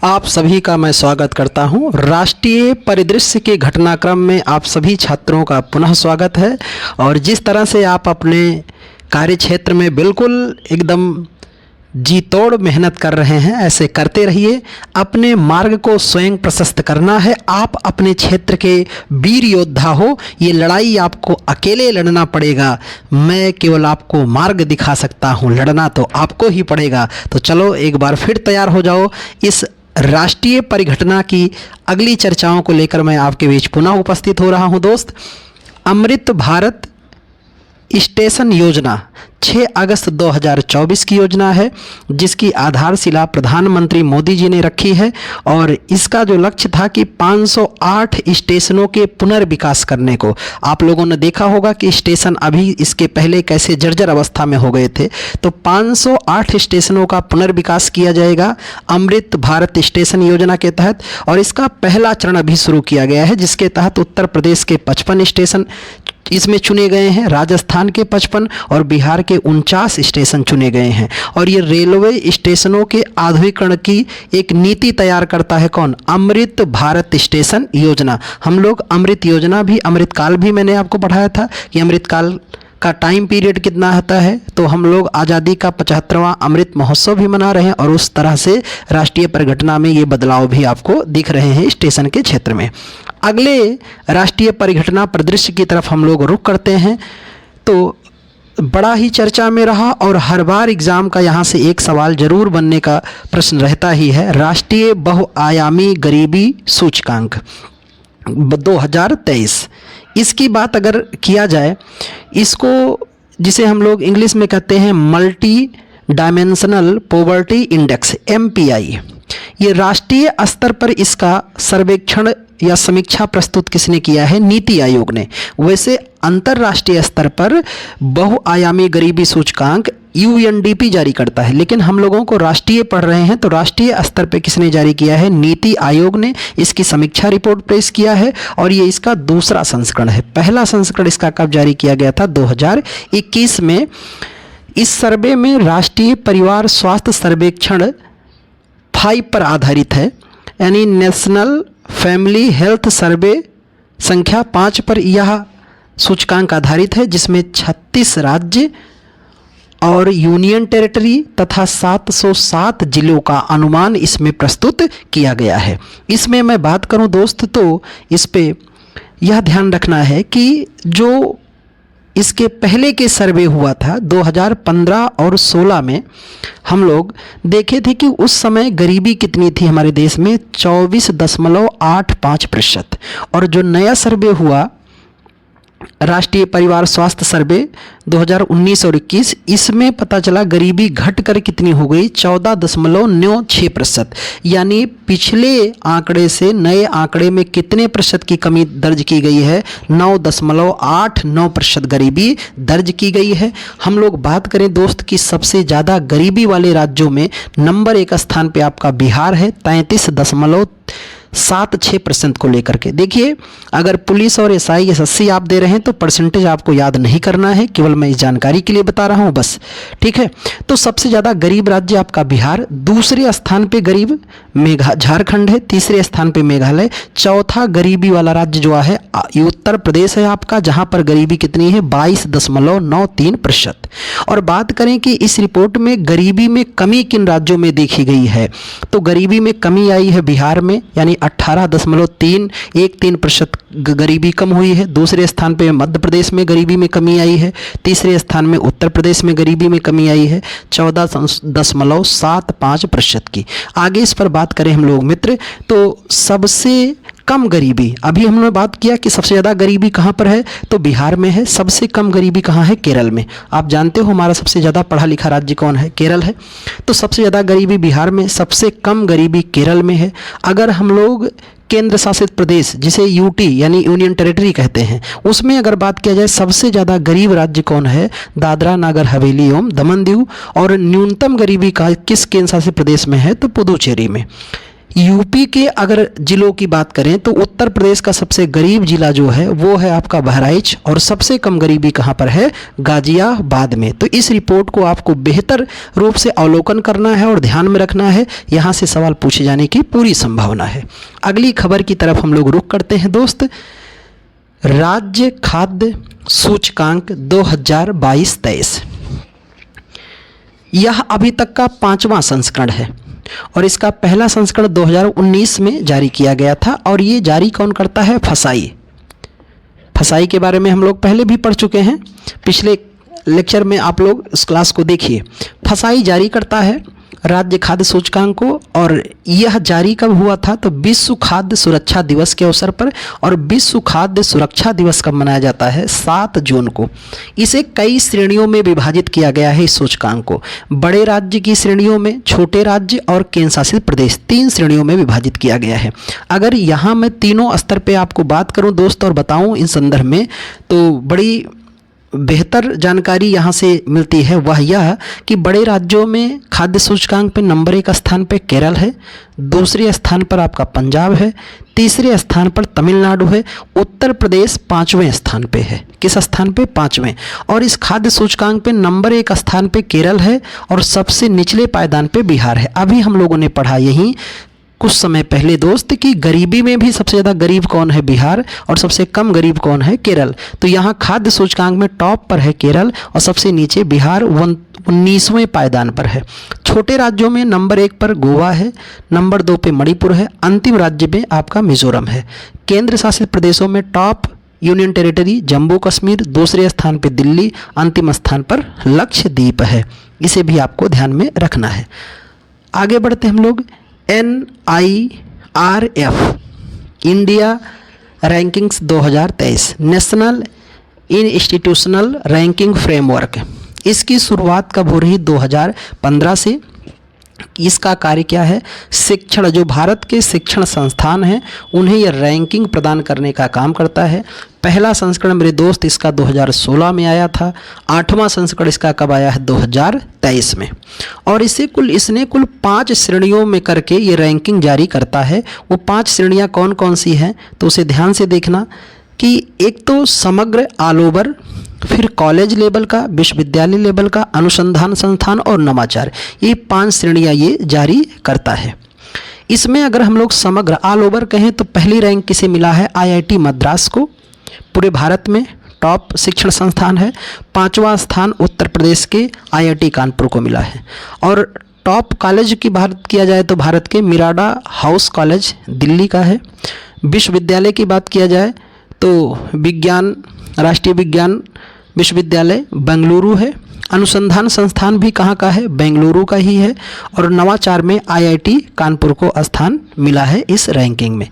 आप सभी का मैं स्वागत करता हूं। राष्ट्रीय परिदृश्य के घटनाक्रम में आप सभी छात्रों का पुनः स्वागत है। और जिस तरह से आप अपने कार्य क्षेत्र में बिल्कुल एकदम जी तोड़ मेहनत कर रहे हैं, ऐसे करते रहिए। अपने मार्ग को स्वयं प्रशस्त करना है। आप अपने क्षेत्र के वीर योद्धा हो। ये लड़ाई आपको अकेले लड़ना पड़ेगा। मैं केवल आपको मार्ग दिखा सकता हूँ, लड़ना तो आपको ही पड़ेगा। तो चलो एक बार फिर तैयार हो जाओ। इस राष्ट्रीय परिघटना की अगली चर्चाओं को लेकर मैं आपके बीच पुनः उपस्थित हो रहा हूँ। दोस्त, अमृत भारत स्टेशन योजना 6 अगस्त 2024 की योजना है, जिसकी आधारशिला प्रधानमंत्री मोदी जी ने रखी है। और इसका जो लक्ष्य था कि 508 स्टेशनों के पुनर्विकास करने को। आप लोगों ने देखा होगा कि स्टेशन अभी इसके पहले कैसे जर्जर अवस्था में हो गए थे। तो 508 स्टेशनों का पुनर्विकास किया जाएगा अमृत भारत स्टेशन योजना के तहत। और इसका पहला चरण अभी शुरू किया गया है, जिसके तहत उत्तर प्रदेश के 55 स्टेशन इसमें चुने गए हैं, राजस्थान के 55 और बिहार के 49 स्टेशन चुने गए हैं। और ये रेलवे स्टेशनों के आधुनिकीकरण की एक नीति तैयार करता है। कौन? अमृत भारत स्टेशन योजना। हम लोग अमृत योजना भी, अमृतकाल भी मैंने आपको पढ़ाया था कि अमृतकाल का टाइम पीरियड कितना होता है। तो हम लोग आज़ादी का 75वां अमृत महोत्सव भी मना रहे हैं। और उस तरह से राष्ट्रीय परिघटना में ये बदलाव भी आपको दिख रहे हैं स्टेशन के क्षेत्र में। अगले राष्ट्रीय परिघटना परिदृश्य की तरफ हम लोग रुख करते हैं। तो बड़ा ही चर्चा में रहा और हर बार एग्ज़ाम का यहाँ से एक सवाल जरूर बनने का प्रश्न रहता ही है। राष्ट्रीय बहुआयामी गरीबी सूचकांक 2023, इसकी बात अगर किया जाए, इसको जिसे हम लोग इंग्लिश में कहते हैं multi dimensional poverty index MPI, ये राष्ट्रीय स्तर पर इसका सर्वेक्षण या समीक्षा प्रस्तुत किसने किया है? नीति आयोग ने। वैसे अंतर्राष्ट्रीय स्तर पर बहुआयामी गरीबी सूचकांक UNDP जारी करता है, लेकिन हम लोगों को राष्ट्रीय पढ़ रहे हैं तो राष्ट्रीय स्तर पर किसने जारी किया है? नीति आयोग ने इसकी समीक्षा रिपोर्ट पेश किया है। और ये इसका दूसरा संस्करण है। पहला संस्करण इसका कब जारी किया गया था? 2021 में। इस सर्वे में राष्ट्रीय परिवार स्वास्थ्य सर्वेक्षण 5 पर आधारित है, यानी नेशनल फैमिली हेल्थ सर्वे संख्या 5 पर यह सूचकांक आधारित है, जिसमें 36 राज्य और यूनियन टेरिटरी तथा 707 जिलों का अनुमान इसमें प्रस्तुत किया गया है। इसमें मैं बात करूं दोस्त, तो इस पे यह ध्यान रखना है कि जो इसके पहले के सर्वे हुआ था 2015 और 16 में, हम लोग देखे थे कि उस समय गरीबी कितनी थी हमारे देश में? 24.85%। और जो नया सर्वे हुआ राष्ट्रीय परिवार स्वास्थ्य सर्वे 2019 और 21, इसमें पता चला गरीबी घटकर कितनी हो गई? 14.96%। यानी पिछले आंकड़े से नए आंकड़े में कितने प्रतिशत की कमी दर्ज की गई है? 9.89% गरीबी दर्ज की गई है। हम लोग बात करें दोस्त कि सबसे ज़्यादा गरीबी वाले राज्यों में नंबर 1 स्थान पे आपका बिहार है, 33.76% को लेकर के। देखिए, अगर पुलिस और SI SSC आप दे रहे हैं तो परसेंटेज आपको याद नहीं करना है, केवल मैं इस जानकारी के लिए बता रहा हूं बस, ठीक है। तो सबसे ज़्यादा गरीब राज्य आपका बिहार, दूसरे स्थान पे गरीब झारखंड है, तीसरे स्थान पे मेघालय, चौथा गरीबी वाला राज्य जो है उत्तर प्रदेश है आपका, जहां पर गरीबी कितनी है? 22.93%। और बात करें कि इस रिपोर्ट में गरीबी में कमी किन राज्यों में देखी गई है, तो गरीबी में कमी आई है बिहार में, यानी 18.13% गरीबी कम हुई है। दूसरे स्थान पे मध्य प्रदेश में गरीबी में कमी आई है। तीसरे स्थान में उत्तर प्रदेश में गरीबी में कमी आई है 14.75% की। आगे इस पर बात करें हम लोग मित्र, तो सबसे कम गरीबी, अभी हमने बात किया कि सबसे ज़्यादा गरीबी कहाँ पर है, तो बिहार में है। सबसे कम गरीबी कहाँ है? केरल में। आप जानते हो हमारा सबसे ज़्यादा पढ़ा लिखा राज्य कौन है? केरल है। तो सबसे ज़्यादा गरीबी बिहार में, सबसे कम गरीबी केरल में है। अगर हम लोग केंद्र शासित प्रदेश जिसे UT यानी यूनियन टेरिटरी कहते हैं, उसमें अगर बात किया जाए सबसे ज़्यादा गरीब राज्य कौन है? दादरा नागर हवेली एवं दमन दीव। और न्यूनतम गरीबी का किस केंद्र शासित प्रदेश में है? तो पुदुचेरी में। यूपी के अगर ज़िलों की बात करें तो उत्तर प्रदेश का सबसे गरीब ज़िला जो है वो है आपका बहराइच, और सबसे कम गरीबी कहाँ पर है? गाज़ियाबाद में। तो इस रिपोर्ट को आपको बेहतर रूप से अवलोकन करना है और ध्यान में रखना है, यहाँ से सवाल पूछे जाने की पूरी संभावना है। अगली खबर की तरफ हम लोग रुख करते हैं दोस्त। राज्य खाद्य सूचकांक 2022-23, यह अभी तक का 5वां संस्करण है और इसका पहला संस्करण 2019 में जारी किया गया था। और ये जारी कौन करता है? फसाई। फसाई के बारे में हम लोग पहले भी पढ़ चुके हैं, पिछले लेक्चर में आप लोग इस क्लास को देखिए। फसाई जारी करता है राज्य खाद्य सूचकांक को, और यह जारी कब हुआ था? तो विश्व खाद्य सुरक्षा दिवस के अवसर पर। और विश्व खाद्य सुरक्षा दिवस कब मनाया जाता है? 7 जून को। इसे कई श्रेणियों में विभाजित किया गया है इस सूचकांक को। बड़े राज्य की श्रेणियों में, छोटे राज्य और केंद्र शासित प्रदेश, 3 श्रेणियों में विभाजित किया गया है। अगर यहाँ मैं तीनों स्तर पे आपको बात करूँ दोस्त और बताऊँ इन संदर्भ में, तो बड़ी बेहतर जानकारी यहाँ से मिलती है। वह यह कि बड़े राज्यों में खाद्य सूचकांक पे नंबर 1 स्थान पे केरल है, दूसरे स्थान पर आपका पंजाब है, तीसरे स्थान पर तमिलनाडु है, उत्तर प्रदेश 5वें स्थान पे है। किस स्थान पे? 5वें। और इस खाद्य सूचकांक पे नंबर 1 स्थान पे केरल है और सबसे निचले पायदान पे बिहार है। अभी हम लोगों ने पढ़ा यही कुछ समय पहले दोस्त कि गरीबी में भी सबसे ज़्यादा गरीब कौन है? बिहार। और सबसे कम गरीब कौन है? केरल। तो यहाँ खाद्य सूचकांक में टॉप पर है केरल और सबसे नीचे बिहार 19वें पायदान पर है। छोटे राज्यों में नंबर 1 पर गोवा है, नंबर 2 पे मणिपुर है, अंतिम राज्य में आपका मिजोरम है। केंद्र शासित प्रदेशों में top union territory Jammu Kashmir, दूसरे स्थान पे दिल्ली, अंतिम स्थान पर लक्षद्वीप है। इसे भी आपको ध्यान में रखना है। आगे बढ़ते हम लोग। NIRF India rankings 2023, national institutional ranking framework. इसकी शुरुआत कब हो रही? 2015 से। इसका कार्य क्या है? शिक्षण, जो भारत के शिक्षण संस्थान हैं उन्हें यह रैंकिंग प्रदान करने का काम करता है। पहला संस्करण मेरे दोस्त इसका 2016 में आया था। 8वां संस्करण इसका कब आया है? 2023 में। और इसने कुल 5 श्रेणियों में करके ये रैंकिंग जारी करता है। वो 5 श्रेणियाँ कौन कौन सी हैं तो उसे ध्यान से देखना कि एक तो समग्र ऑल ओवर, फिर कॉलेज लेवल का, विश्वविद्यालय लेवल का, अनुसंधान संस्थान और नवाचार, ये 5 श्रेणियाँ ये जारी करता है। इसमें अगर हम लोग समग्र ऑल ओवर कहें तो पहली रैंक किसे मिला है? IIT मद्रास को, पूरे भारत में टॉप शिक्षण संस्थान है। 5वां स्थान उत्तर प्रदेश के IIT कानपुर को मिला है। और टॉप कॉलेज की बात किया जाए तो भारत के मिराडा हाउस कॉलेज दिल्ली का है। विश्वविद्यालय की बात किया जाए तो राष्ट्रीय विज्ञान विश्वविद्यालय बेंगलुरु है। अनुसंधान संस्थान भी कहाँ का है? बेंगलुरु का ही है। और नवाचार में IIT कानपुर को स्थान मिला है इस रैंकिंग में।